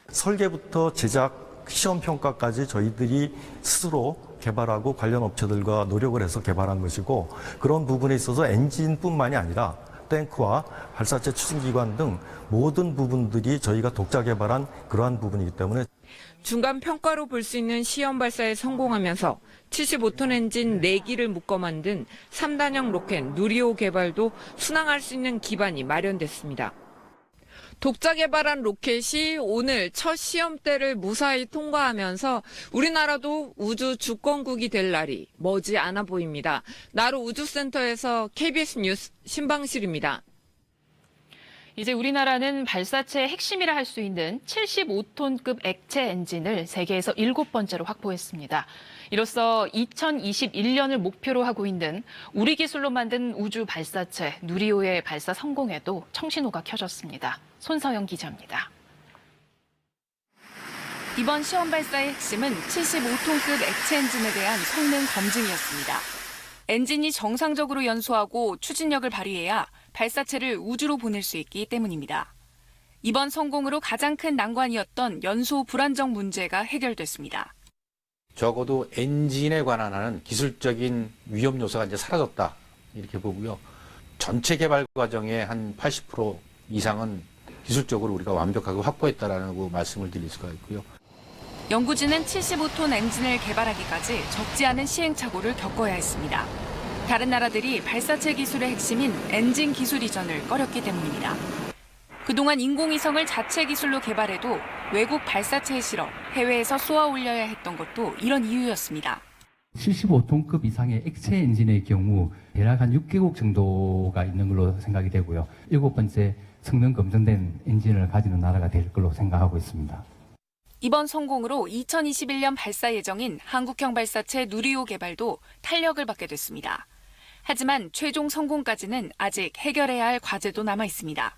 설계부터 제작, 시험 평가까지 저희들이 스스로 개발하고 관련 업체들과 노력을 해서 개발한 것이고 그런 부분에 있어서 엔진뿐만이 아니라 탱크와 발사체 추진기관 등 모든 부분들이 저희가 독자 개발한 그러한 부분이기 때문에 중간 평가로 볼 수 있는 시험 발사에 성공하면서 75톤 엔진 4기를 묶어 만든 3단형 로켓 누리호 개발도 순항할 수 있는 기반이 마련됐습니다. 독자 개발한 로켓이 오늘 첫 시험대를 무사히 통과하면서 우리나라도 우주 주권국이 될 날이 머지 않아 보입니다. 나로 우주센터에서 KBS 뉴스 신방실입니다. 이제 우리나라는 발사체의 핵심이라 할 수 있는 75톤급 액체 엔진을 세계에서 7번째로 확보했습니다. 이로써 2021년을 목표로 하고 있는 우리 기술로 만든 우주 발사체 누리호의 발사 성공에도 청신호가 켜졌습니다. 손서영 기자입니다. 이번 시험 발사의 핵심은 75톤급 액체 엔진에 대한 성능 검증이었습니다. 엔진이 정상적으로 연소하고 추진력을 발휘해야 발사체를 우주로 보낼 수 있기 때문입니다. 이번 성공으로 가장 큰 난관이었던 연소 불안정 문제가 해결됐습니다. 적어도 엔진에 관한 하는 기술적인 위험 요소가 이제 사라졌다 이렇게 보고요. 전체 개발 과정의 한 80% 이상은 기술적으로 우리가 완벽하게 확보했다라고 말씀을 드릴 수가 있고요. 연구진은 75톤 엔진을 개발하기까지 적지 않은 시행착오를 겪어야 했습니다. 다른 나라들이 발사체 기술의 핵심인 엔진 기술 이전을 꺼렸기 때문입니다. 그동안 인공위성을 자체 기술로 개발해도 외국 발사체에 실어 해외에서 쏘아 올려야 했던 것도 이런 이유였습니다. 75톤급 이상의 액체 엔진의 경우 대략 한 6개국 정도가 있는 걸로 생각이 되고요. 7번째 성능 검증된 엔진을 가지는 나라가 될 걸로 생각하고 있습니다. 이번 성공으로 2021년 발사 예정인 한국형 발사체 누리호 개발도 탄력을 받게 됐습니다. 하지만 최종 성공까지는 아직 해결해야 할 과제도 남아 있습니다.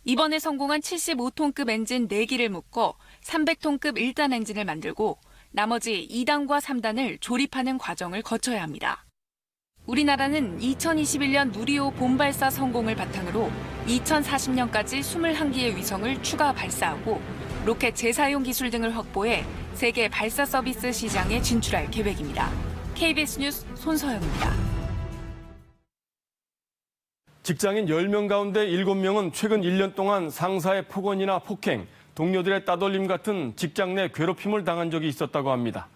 이번에 성공한 75톤급 엔진 4기를 묶어 300톤급 1단 엔진을 만들고 나머지 2단과 3단을 조립하는 과정을 거쳐야 합니다. 우리나라는 2021년 누리호 본발사 성공을 바탕으로 2040년까지 21개의 위성을 추가 발사하고 로켓 재사용 기술 등을 확보해 세계 발사 서비스 시장에 진출할 계획입니다. KBS 뉴스 손서영입니다. 직장인 10명 가운데 7명은 최근 1년 동안 상사의 폭언이나 폭행, 동료들의 따돌림 같은 직장 내 괴롭힘을 당한 적이 있었다고 합니다.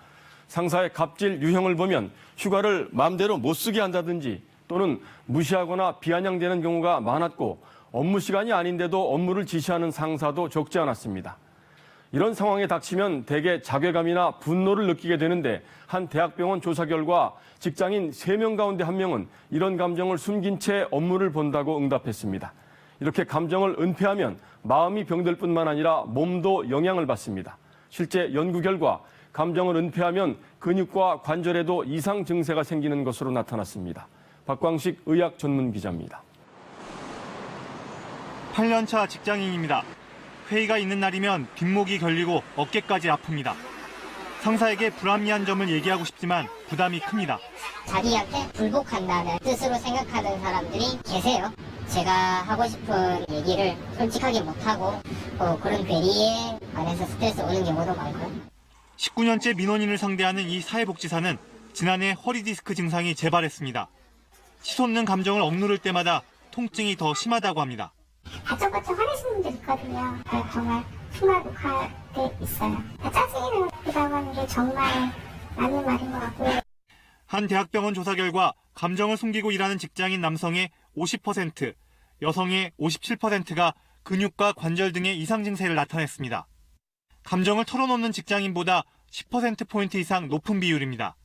상사의 갑질 유형을 보면 휴가를 마음대로 못 쓰게 한다든지 또는 무시하거나 비아냥대는 경우가 많았고 업무 시간이 아닌데도 업무를 지시하는 상사도 적지 않았습니다. 이런 상황에 닥치면 대개 자괴감이나 분노를 느끼게 되는데 한 대학병원 조사 결과 직장인 3명 가운데 1명은 이런 감정을 숨긴 채 업무를 본다고 응답했습니다. 이렇게 감정을 은폐하면 마음이 병들 뿐만 아니라 몸도 영향을 받습니다. 실제 연구 결과 감정을 은폐하면 근육과 관절에도 이상 증세가 생기는 것으로 나타났습니다. 박광식 의학 전문 기자입니다. 8년차 직장인입니다. 회의가 있는 날이면 뒷목이 결리고 어깨까지 아픕니다. 상사에게 불합리한 점을 얘기하고 싶지만 부담이 큽니다. 자기한테 불복한다는 뜻으로 생각하는 사람들이 계세요. 제가 하고 싶은 얘기를 솔직하게 못하고 그런 괴리에 안에서 스트레스 오는 경우도 많고요. 19년째 민원인을 상대하는 이 사회복지사는 지난해 허리디스크 증상이 재발했습니다. 치솟는 감정을 억누를 때마다 통증이 더 심하다고 합니다. 바짝바짝 화내시는 분들 있거든요. 정말 숨어독할 때 있어요. 짜증이 나다고 하는 게 정말 맞는 말인 것 같고요. 한 대학병원 조사 결과 감정을 숨기고 일하는 직장인 남성의 50%, 여성의 57%가 근육과 관절 등의 이상 증세를 나타냈습니다. 감정을 털어놓는 직장인보다 10%포인트 이상 높은 비율입니다.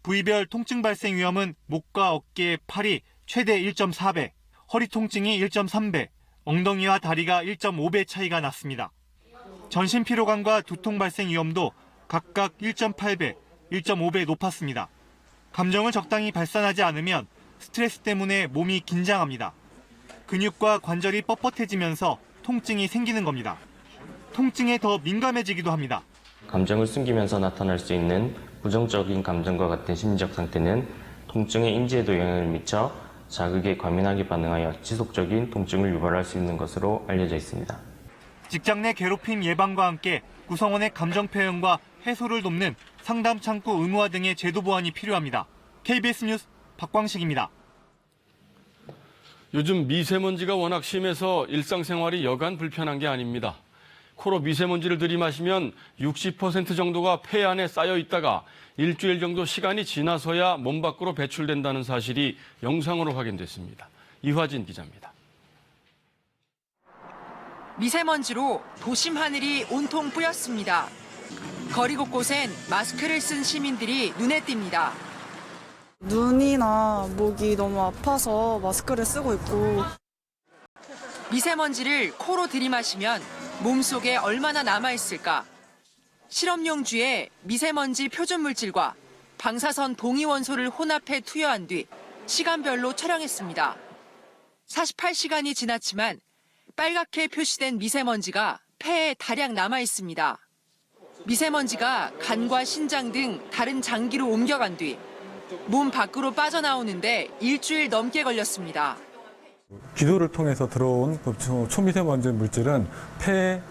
부위별 통증 발생 위험은 목과 어깨, 팔이 최대 1.4배, 허리 통증이 1.3배, 엉덩이와 다리가 1.5배 차이가 났습니다. 전신 피로감과 두통 발생 위험도 각각 1.8배, 1.5배 높았습니다. 감정을 적당히 발산하지 않으면 스트레스 때문에 몸이 긴장합니다. 근육과 관절이 뻣뻣해지면서 통증이 생기는 겁니다. 통증에 더 민감해지기도 합니다. 감정을 숨기면서 나타날 수 있는 부정적인 감정과 같은 심리적 상태는 통증의 인지에도 영향을 미쳐 자극에 과민하게 반응하여 지속적인 통증을 유발할 수 있는 것으로 알려져 있습니다. 직장 내 괴롭힘 예방과 함께 구성원의 감정 표현과 해소를 돕는 상담 창구 의무화 등의 제도 보완이 필요합니다. KBS 뉴스 박광식입니다. 요즘 미세먼지가 워낙 심해서 일상생활이 여간 불편한 게 아닙니다. 코로 미세먼지를 들이마시면 60% 정도가 폐 안에 쌓여 있다가 일주일 정도 시간이 지나서야 몸 밖으로 배출된다는 사실이 영상으로 확인됐습니다. 이화진 기자입니다. 미세먼지로 도심 하늘이 온통 뿌였습니다. 거리 곳곳엔 마스크를 쓴 시민들이 눈에 띕니다. 눈이나 목이 너무 아파서 마스크를 쓰고 있고. 미세먼지를 코로 들이마시면 몸속에 얼마나 남아있을까? 실험용주에 미세먼지 표준 물질과 방사선 동위원소를 혼합해 투여한 뒤 시간별로 촬영했습니다. 48시간이 지났지만 빨갛게 표시된 미세먼지가 폐에 다량 남아있습니다. 미세먼지가 간과 신장 등 다른 장기로 옮겨간 뒤 몸 밖으로 빠져나오는데 일주일 넘게 걸렸습니다. 기도를 통해서 들어온 초미세먼지 물질은 폐에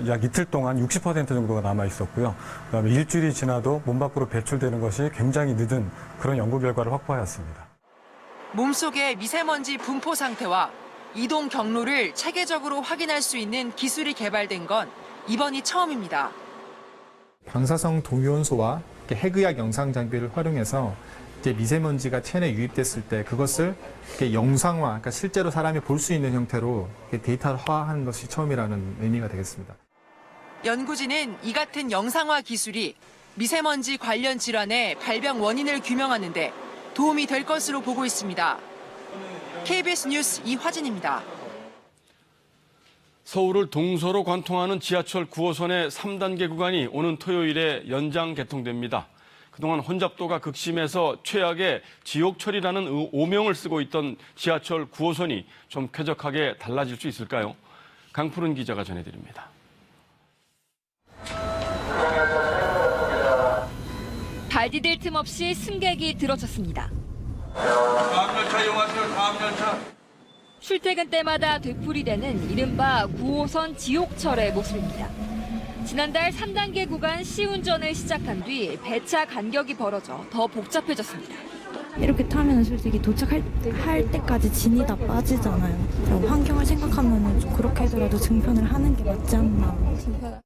약 이틀 동안 60% 정도가 남아 있었고요. 그다음에 일주일이 지나도 몸 밖으로 배출되는 것이 굉장히 늦은 그런 연구 결과를 확보하였습니다. 몸속의 미세먼지 분포 상태와 이동 경로를 체계적으로 확인할 수 있는 기술이 개발된 건 이번이 처음입니다. 방사성 동위원소와 핵의학 영상 장비를 활용해서 미세먼지가 체내에 유입됐을 때 그것을 영상화, 그러니까 실제로 사람이 볼 수 있는 형태로 데이터화하는 것이 처음이라는 의미가 되겠습니다. 연구진은 이 같은 영상화 기술이 미세먼지 관련 질환의 발병 원인을 규명하는 데 도움이 될 것으로 보고 있습니다. KBS 뉴스 이화진입니다. 서울을 동서로 관통하는 지하철 9호선의 3단계 구간이 오는 토요일에 연장 개통됩니다. 그동안 혼잡도가 극심해서 최악의 지옥철이라는 오명을 쓰고 있던 지하철 9호선이 좀 쾌적하게 달라질 수 있을까요? 강푸른 기자가 전해드립니다. 발 디딜 틈 없이 승객이 들어섰습니다. 다음 열차 이용하세요. 다음 열차. 출퇴근 때마다 되풀이되는 이른바 9호선 지옥철의 모습입니다. 지난달 3단계 구간 시운전을 시작한 뒤 배차 간격이 벌어져 더 복잡해졌습니다. 이렇게 타면 솔직히 도착할 때까지 진이 다 빠지잖아요. 환경을 생각하면 좀 그렇게 하더라도 증편을 하는 게 맞지 않나.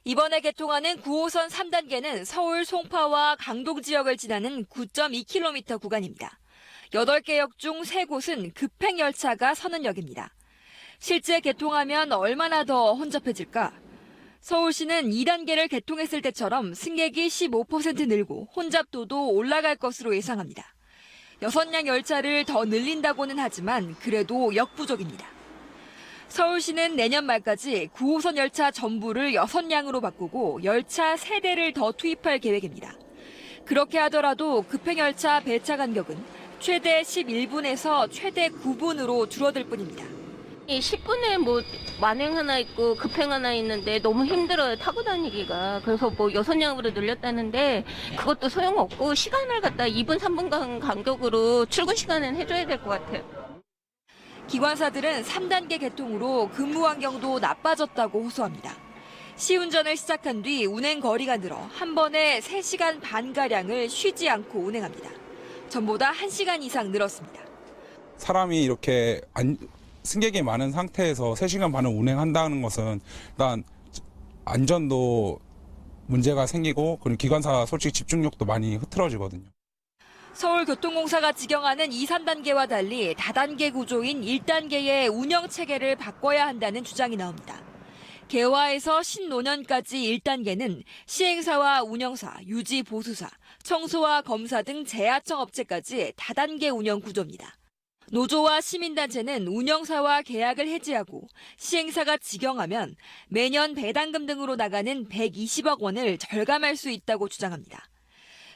이번에 개통하는 9호선 3단계는 서울 송파와 강동 지역을 지나는 9.2km 구간입니다. 8개 역 중 3곳은 급행 열차가 서는 역입니다. 실제 개통하면 얼마나 더 혼잡해질까? 서울시는 2단계를 개통했을 때처럼 승객이 15% 늘고 혼잡도도 올라갈 것으로 예상합니다. 6량 열차를 더 늘린다고는 하지만 그래도 역부족입니다. 서울시는 내년 말까지 9호선 열차 전부를 6량으로 바꾸고 열차 3대를 더 투입할 계획입니다. 그렇게 하더라도 급행열차 배차 간격은 최대 11분에서 최대 9분으로 줄어들 뿐입니다. 10분에 뭐 만행 하나 있고 급행 하나 있는데 너무 힘들어요, 타고 다니기가. 그래서 뭐 6량으로 늘렸다는데 그것도 소용없고 시간을 갖다 2분, 3분 간격으로 출근 시간은 해줘야 될 것 같아요. 기관사들은 3단계 개통으로 근무 환경도 나빠졌다고 호소합니다. 시운전을 시작한 뒤 운행 거리가 늘어 한 번에 3시간 반가량을 쉬지 않고 운행합니다. 전보다 1시간 이상 늘었습니다. 사람이 이렇게 승객이 많은 상태에서 3시간 반을 운행한다는 것은 일단 안전도 문제가 생기고 그리고 기관사 솔직히 집중력도 많이 흐트러지거든요. 서울교통공사가 지경하는 2, 3단계와 달리 다단계 구조인 1단계의 운영체계를 바꿔야 한다는 주장이 나옵니다. 개화에서 신노년까지 1단계는 시행사와 운영사, 유지 보수사, 청소와 검사 등 재하청 업체까지 다단계 운영 구조입니다. 노조와 시민단체는 운영사와 계약을 해지하고 시행사가 지경하면 매년 배당금 등으로 나가는 120억 원을 절감할 수 있다고 주장합니다.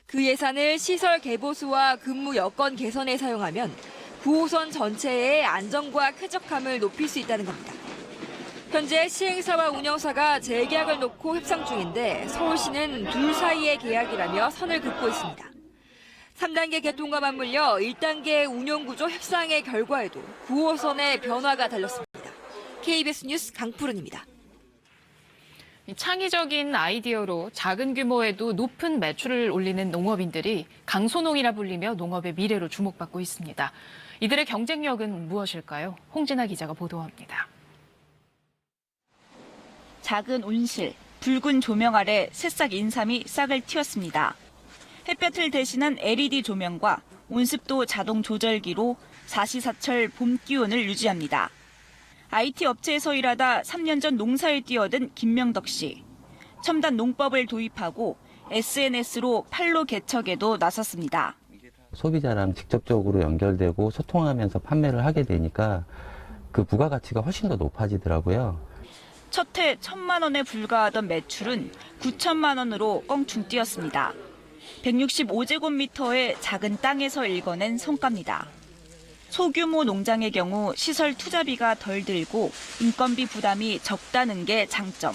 그 예산을 시설 개보수와 근무 여건 개선에 사용하면 9호선 전체의 안전과 쾌적함을 높일 수 있다는 겁니다. 현재 시행사와 운영사가 재계약을 놓고 협상 중인데 서울시는 둘 사이의 계약이라며 선을 긋고 있습니다. 3단계 개통과 맞물려 1단계 운영구조 협상의 결과에도 9호선의 변화가 달렸습니다. KBS 뉴스 강푸른입니다. 창의적인 아이디어로 작은 규모에도 높은 매출을 올리는 농업인들이 강소농이라 불리며 농업의 미래로 주목받고 있습니다. 이들의 경쟁력은 무엇일까요? 홍진아 기자가 보도합니다. 작은 온실, 붉은 조명 아래 새싹 인삼이 싹을 틔웠습니다. 햇볕을 대신한 LED 조명과 온습도 자동 조절기로 사시사철 봄 기온을 유지합니다. IT 업체에서 일하다 3년 전 농사에 뛰어든 김명덕 씨. 첨단 농법을 도입하고 SNS로 판로 개척에도 나섰습니다. 소비자랑 직접적으로 연결되고 소통하면서 판매를 하게 되니까 그 부가가치가 훨씬 더 높아지더라고요. 첫 해 1,000만 원에 불과하던 매출은 9천만 원으로 껑충 뛰었습니다. 165제곱미터의 작은 땅에서 읽어낸 성과입니다. 소규모 농장의 경우 시설 투자비가 덜 들고 인건비 부담이 적다는 게 장점.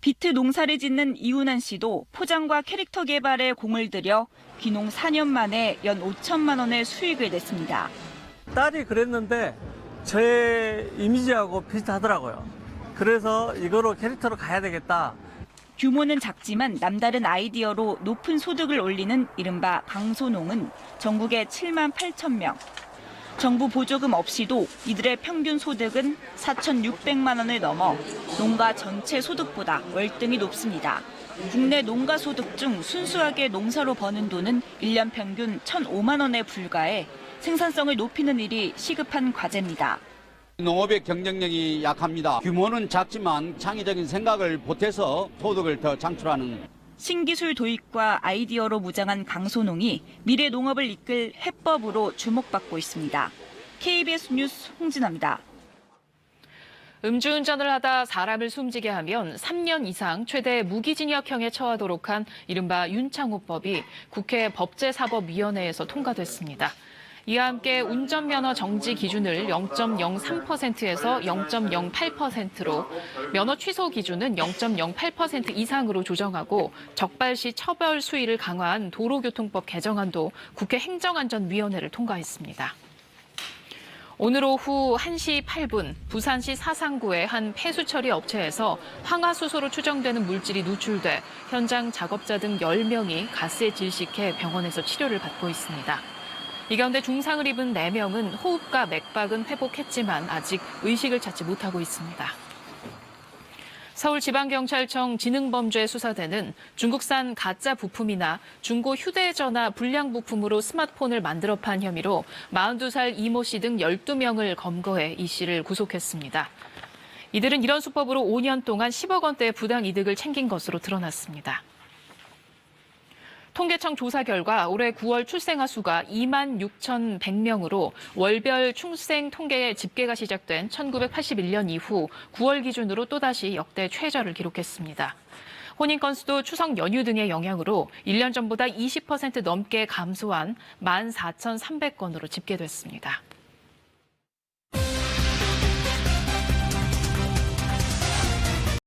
비트 농사를 짓는 이훈한 씨도 포장과 캐릭터 개발에 공을 들여 귀농 4년 만에 연 5천만 원의 수익을 냈습니다. 딸이 그랬는데 제 이미지하고 비슷하더라고요. 그래서 이거로 캐릭터로 가야 되겠다. 규모는 작지만 남다른 아이디어로 높은 소득을 올리는 이른바 강소농은 전국에 7만 8천 명. 정부 보조금 없이도 이들의 평균 소득은 4,600만 원을 넘어 농가 전체 소득보다 월등히 높습니다. 국내 농가 소득 중 순수하게 농사로 버는 돈은 1년 평균 1,005만 원에 불과해 생산성을 높이는 일이 시급한 과제입니다. 농업의 경쟁력이 약합니다. 규모는 작지만 창의적인 생각을 보태서 소득을 더 창출하는. 신기술 도입과 아이디어로 무장한 강소농이 미래 농업을 이끌 해법으로 주목받고 있습니다. KBS 뉴스 홍진아입니다. 음주운전을 하다 사람을 숨지게 하면 3년 이상 최대 무기징역형에 처하도록 한 이른바 윤창호법이 국회 법제사법위원회에서 통과됐습니다. 이와 함께 운전면허 정지 기준을 0.03%에서 0.08%로 면허 취소 기준은 0.08% 이상으로 조정하고 적발시 처벌 수위를 강화한 도로교통법 개정안도 국회 행정안전위원회를 통과했습니다. 오늘 오후 1시 8분 부산시 사상구의 한 폐수처리 업체에서 황화수소로 추정되는 물질이 누출돼 현장 작업자 등 10명이 가스에 질식해 병원에서 치료를 받고 있습니다. 이 가운데 중상을 입은 4명은 호흡과 맥박은 회복했지만 아직 의식을 찾지 못하고 있습니다. 서울지방경찰청 지능범죄수사대는 중국산 가짜 부품이나 중고 휴대전화 불량 부품으로 스마트폰을 만들어 판 혐의로 42살 이모 씨 등 12명을 검거해 이 씨를 구속했습니다. 이들은 이런 수법으로 5년 동안 10억 원대의 부당이득을 챙긴 것으로 드러났습니다. 통계청 조사 결과 올해 9월 출생아 수가 26,100명으로 월별 출생 통계 집계가 시작된 1981년 이후 9월 기준으로 또다시 역대 최저를 기록했습니다. 혼인 건수도 추석 연휴 등의 영향으로 1년 전보다 20% 넘게 감소한 14,300건으로 집계됐습니다.